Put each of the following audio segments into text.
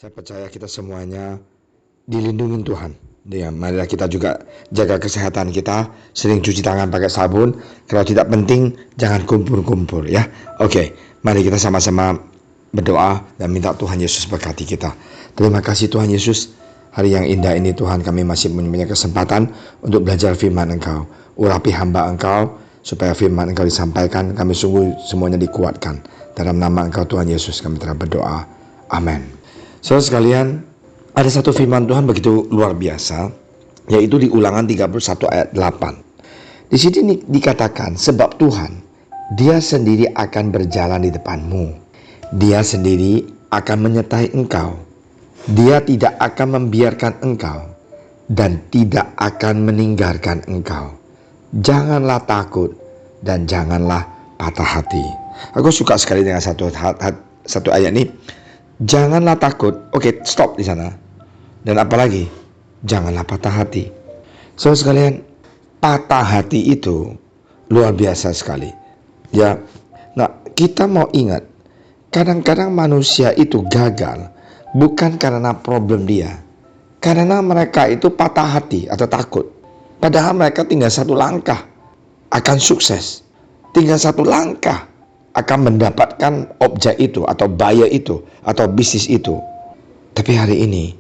Saya percaya kita semuanya dilindungi Tuhan. Ya, marilah kita juga jaga kesehatan kita, sering cuci tangan pakai sabun. Kalau tidak penting, jangan kumpul-kumpul ya. Oke, mari kita sama-sama berdoa dan minta Tuhan Yesus berkati kita. Terima kasih Tuhan Yesus. Hari yang indah ini Tuhan, kami masih punya kesempatan untuk belajar firman Engkau. Urapi hamba Engkau supaya firman Engkau disampaikan. Kami sungguh semuanya dikuatkan. Dalam nama Engkau Tuhan Yesus kami telah berdoa. Amin. Saudara sekalian, ada satu firman Tuhan begitu luar biasa, yaitu di Ulangan 31 ayat 8. Di sini dikatakan, sebab Tuhan, Dia sendiri akan berjalan di depanmu. Dia sendiri akan menyertai engkau. Dia tidak akan membiarkan engkau dan tidak akan meninggalkan engkau. Janganlah takut dan janganlah patah hati. Aku suka sekali dengan satu ayat ini. Janganlah takut. Oke, stop di sana. Dan apalagi, janganlah patah hati. Saudara sekalian, patah hati itu luar biasa sekali. Ya, nah kita mau ingat, kadang-kadang manusia itu gagal bukan karena problem dia, karena mereka itu patah hati atau takut. Padahal mereka tinggal satu langkah akan sukses, tinggal satu langkah akan mendapatkan objek itu atau buyer itu atau bisnis itu. Tapi hari ini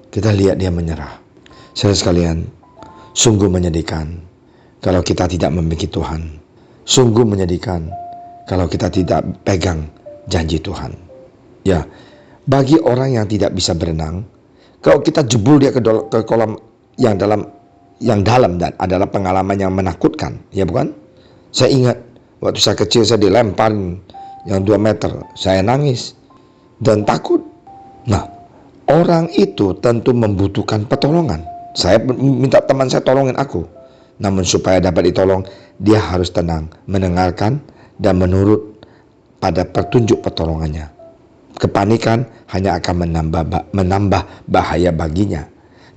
kita lihat dia menyerah. Saudara sekalian, sungguh menyedihkan kalau kita tidak memiliki Tuhan. Sungguh menyedihkan kalau kita tidak pegang janji Tuhan. Ya, bagi orang yang tidak bisa berenang, kalau kita jebul dia ke kolam yang dalam dan adalah pengalaman yang menakutkan, ya bukan? Saya ingat waktu saya kecil saya dilemparin yang 2 meter, saya nangis dan takut. Nah, orang itu tentu membutuhkan pertolongan. Saya minta teman saya tolongin aku. Namun supaya dapat ditolong, dia harus tenang, mendengarkan dan menurut pada petunjuk pertolongannya. Kepanikan hanya akan menambah bahaya baginya.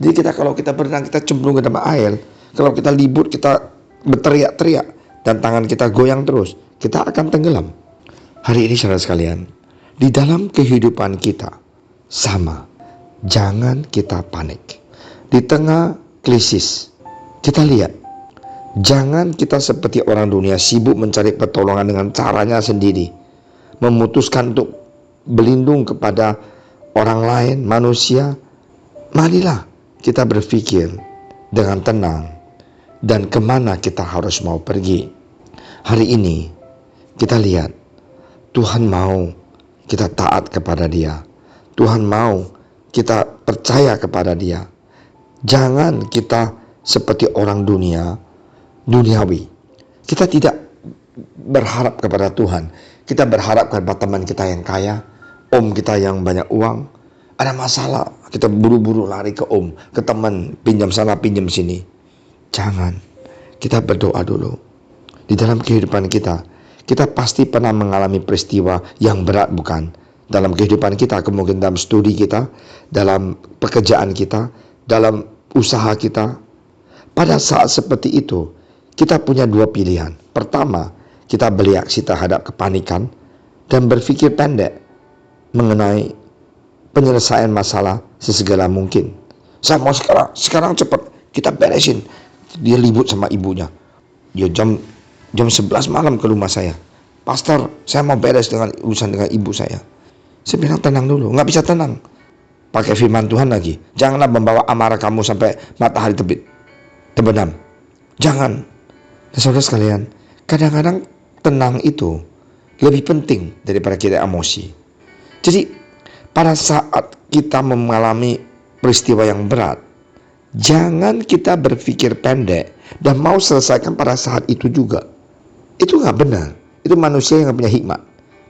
Jadi kalau kita berenang, kita cemplung ke dalam air. Kalau kita libur, kita berteriak-teriak dan tangan kita goyang terus, kita akan tenggelam. Hari ini saudara sekalian, di dalam kehidupan kita sama. Jangan kita panik. Di tengah krisis, kita lihat, jangan kita seperti orang dunia sibuk mencari pertolongan dengan caranya sendiri, memutuskan untuk berlindung kepada orang lain, manusia. Marilah kita berpikir dengan tenang dan kemana kita harus mau pergi. Hari ini kita lihat, Tuhan mau kita taat kepada Dia. Tuhan mau kita percaya kepada Dia. Jangan kita seperti orang duniawi. Kita tidak berharap kepada Tuhan. Kita berharap kepada teman kita yang kaya, om kita yang banyak uang. Ada masalah, kita buru-buru lari ke om, ke teman, pinjam sana, pinjam sini. Jangan. Kita berdoa dulu. Di dalam kehidupan kita pasti pernah mengalami peristiwa yang berat, bukan? Dalam kehidupan kita, kemungkinan dalam studi kita, dalam pekerjaan kita, dalam usaha kita. Pada saat seperti itu, kita punya 2 pilihan. Pertama, kita bereaksi terhadap kepanikan dan berpikir pendek mengenai penyelesaian masalah sesegera mungkin. Saya mau sekarang cepat, kita beresin. Dia libut sama ibunya. Dia jam 11 malam ke rumah saya. Pastor, saya mau beres dengan urusan dengan ibu saya. Saya bilang tenang dulu. Nggak bisa tenang. Pakai firman Tuhan lagi. Janganlah membawa amarah kamu sampai matahari terbit, terbenam. Jangan. Dan saudara sekalian, kadang-kadang tenang itu lebih penting daripada kita emosi. Jadi pada saat kita mengalami peristiwa yang berat, jangan kita berpikir pendek dan mau selesaikan pada saat itu juga. Itu nggak benar. Itu manusia yang nggak punya hikmat.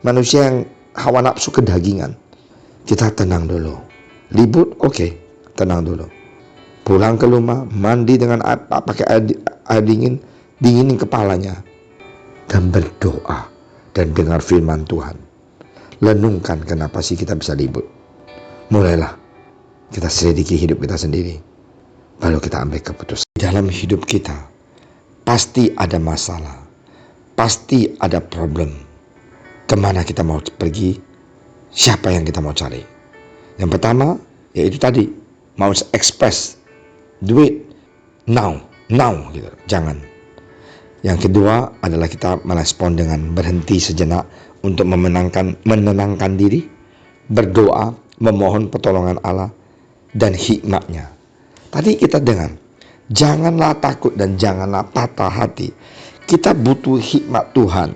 Manusia yang hawa nafsu kedagingan. Kita tenang dulu. Libut, oke, tenang dulu. Pulang ke rumah, mandi dengan pakai air dingin, dinginin kepalanya, dan berdoa dan dengar firman Tuhan. Renungkan kenapa sih kita bisa libut. Mulailah kita selidiki hidup kita sendiri, baru kita ambil keputusan. Dalam hidup kita pasti ada masalah, pasti ada problem. Kemana kita mau pergi? Siapa yang kita mau cari? Yang pertama, yaitu tadi, mau express, do it, now, gitu. Jangan. Yang kedua adalah kita merespon dengan berhenti sejenak untuk menenangkan diri, berdoa, memohon pertolongan Allah dan hikmatnya. Tadi kita dengar, janganlah takut dan janganlah patah hati. Kita butuh hikmat Tuhan.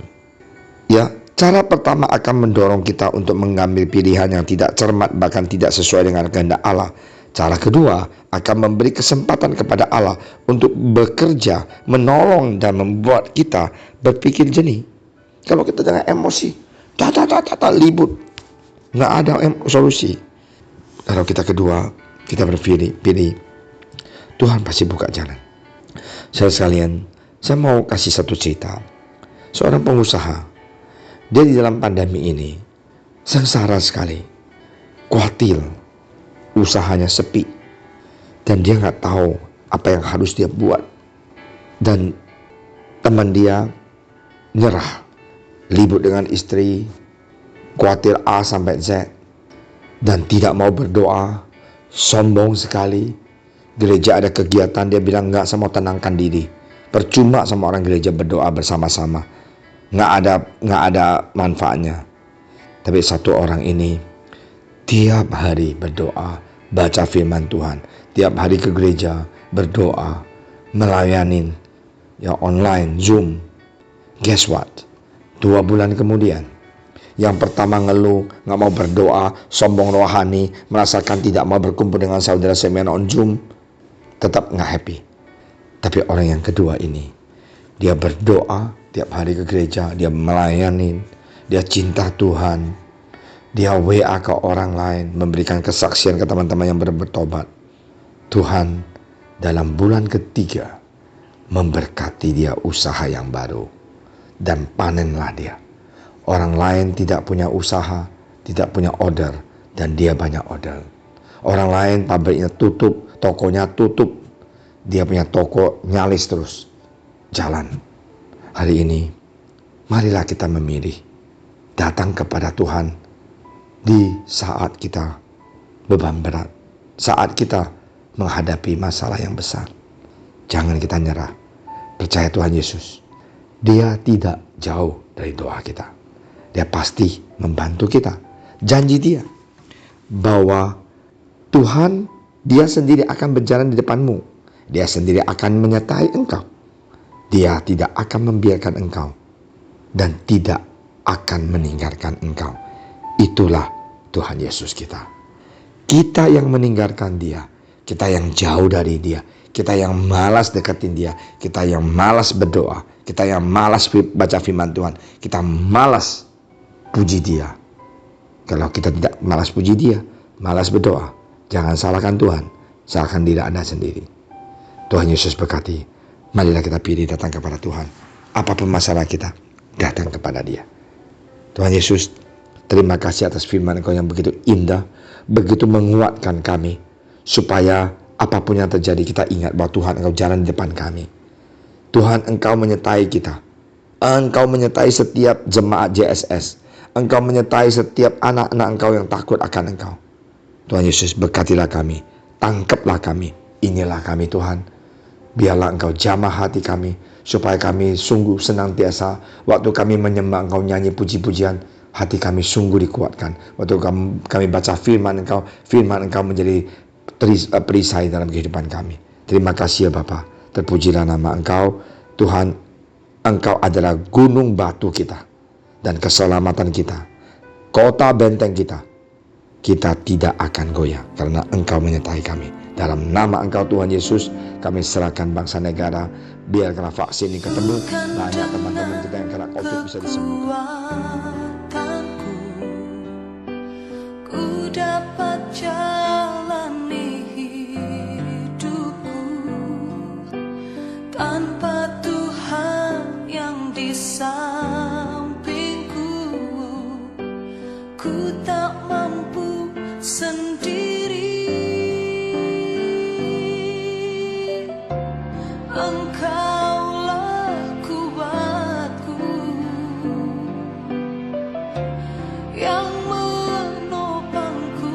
Ya, cara pertama akan mendorong kita untuk mengambil pilihan yang tidak cermat, bahkan tidak sesuai dengan kehendak Allah. Cara kedua akan memberi kesempatan kepada Allah untuk bekerja, menolong dan membuat kita berpikir jernih. Kalau kita dengan emosi, libut, nggak ada solusi. Kalau kita kedua, kita pilih, Tuhan pasti buka jalan. Saudara sekalian, saya mau kasih satu cerita. Seorang pengusaha, dia di dalam pandemi ini sengsara sekali, khawatir, usahanya sepi, dan dia nggak tahu apa yang harus dia buat. Dan teman dia nyerah, libut dengan istri, khawatir A sampai Z, dan tidak mau berdoa, sombong sekali. Gereja ada kegiatan, dia bilang enggak, saya mau tenangkan diri. Percuma sama orang gereja berdoa bersama-sama, nggak ada manfaatnya. Tapi satu orang ini tiap hari berdoa, baca firman Tuhan, tiap hari ke gereja berdoa, melayanin ya online, Zoom. Guess what? 2 bulan kemudian, yang pertama ngeluh, nggak mau berdoa, sombong rohani, merasakan tidak mau berkumpul dengan saudara seminar on Zoom, tetap nggak happy. Tapi orang yang kedua ini, dia berdoa tiap hari ke gereja, dia melayanin, dia cinta Tuhan, dia WA ke orang lain, memberikan kesaksian ke teman-teman yang bertobat. Tuhan dalam bulan ketiga memberkati dia usaha yang baru, dan panenlah dia. Orang lain tidak punya usaha, tidak punya order, dan dia banyak order. Orang lain pabriknya tutup, tokonya tutup, dia punya toko nyalis terus jalan. Hari ini, marilah kita memilih datang kepada Tuhan di saat kita beban berat, saat kita menghadapi masalah yang besar. Jangan kita nyerah. Percaya Tuhan Yesus, Dia tidak jauh dari doa kita. Dia pasti membantu kita. Janji Dia bahwa Tuhan, Dia sendiri akan berjalan di depanmu. Dia sendiri akan menyertai engkau. Dia tidak akan membiarkan engkau dan tidak akan meninggalkan engkau. Itulah Tuhan Yesus kita. Kita yang meninggalkan Dia, kita yang jauh dari Dia, kita yang malas deketin Dia, kita yang malas berdoa, kita yang malas baca firman Tuhan, kita malas puji Dia. Kalau kita tidak malas puji Dia, malas berdoa, jangan salahkan Tuhan, salahkan diri Anda sendiri. Tuhan Yesus berkati. Marilah kita pilih datang kepada Tuhan. Apapun masalah kita, datang kepada Dia. Tuhan Yesus, terima kasih atas firman Engkau yang begitu indah, begitu menguatkan kami, supaya apapun yang terjadi kita ingat bahwa Tuhan Engkau jalan di depan kami. Tuhan, Engkau menyertai kita. Engkau menyertai setiap jemaat JSS. Engkau menyertai setiap anak-anak Engkau yang takut akan Engkau. Tuhan Yesus, berkatilah kami, tangkaplah kami. Inilah kami Tuhan. Biarlah Engkau jamah hati kami, supaya kami sungguh senantiasa, waktu kami menyembah Engkau, nyanyi puji-pujian, hati kami sungguh dikuatkan. Waktu kami baca firman Engkau menjadi perisai dalam kehidupan kami. Terima kasih ya Bapa. Terpujilah nama Engkau. Tuhan, Engkau adalah gunung batu kita dan keselamatan kita, kota benteng kita. Kita tidak akan goyah karena Engkau menyertai kami. Dalam nama Engkau Tuhan Yesus, kami serahkan bangsa negara. Biar kena vaksin ini ketemu, banyak teman-teman kita yang kena COVID bisa disembuhkan. Ku dapat jalani hidupku tanpa Tuhan yang di sampingku. Ku tak mampu sendiri. Engkaulah kuatku yang menopangku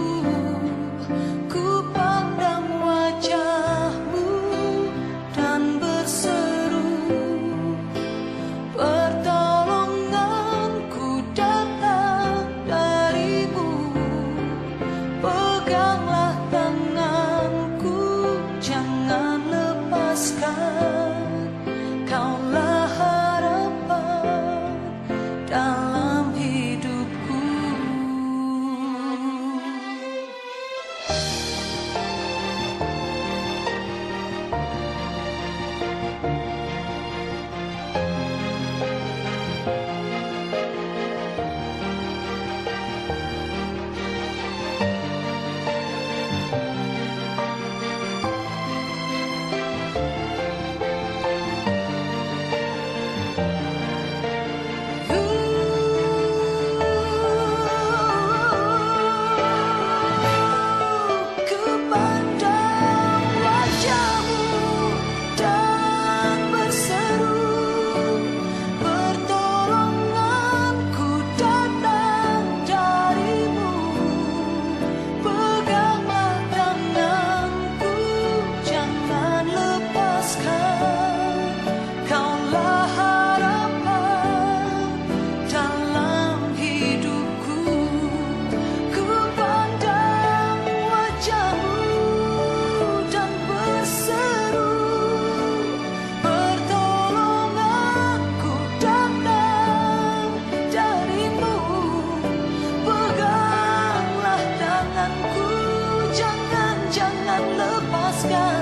sekarang.